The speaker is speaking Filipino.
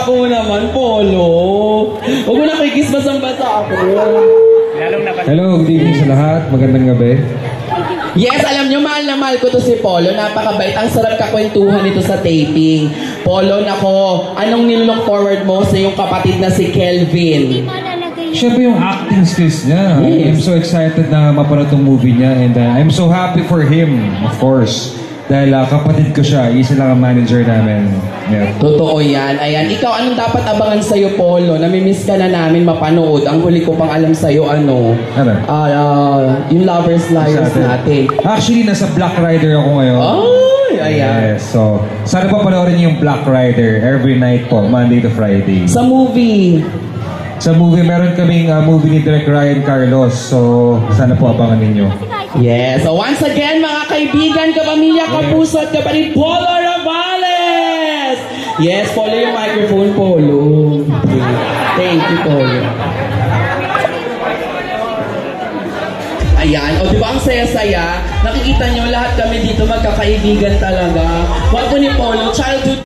Nako naman, Polo. Huwag mo na kikis basang-basa ako. Hello, good evening sa lahat. Magandang gabi. Yes, alam nyo, mahal na mahal ko to si Polo. Napakabait. Ang sarap kakwentuhan nito sa taping. Polo, nako, anong nilook forward mo sa yung kapatid na si Kelvin? Siyempre yung acting skills niya. I'm so excited na mapanood tong movie niya and I'm so happy for him, of course. Dahil kapatid ko siya, isa lang ang manager namin. Yeah. Totoo yan. Ayan, ikaw anong dapat abangan sa'yo, Polo? Namimiss ka na namin mapanood. Ang huli ko pang alam sa'yo, ano? Yung Lovers Liars natin. Actually, nasa Black Rider ako ngayon. Ay, ayan. Yes, so, sana pa panoorin niyo yung Black Rider every night po, Monday to Friday. Sa movie? Sa movie, meron kaming movie ni Direk Ryan Carlos. So, sana po abangan ninyo. Yes. So, once again, mga kaibigan, kapamilya, kapuso at kapatid, Polo Ravales! Yes, Polo yung microphone, Polo. Thank you, Polo. Ayan. O, di ba ang saya-saya? Nakikita nyo, lahat kami dito magkakaibigan talaga. Wag ko ni Polo, childhood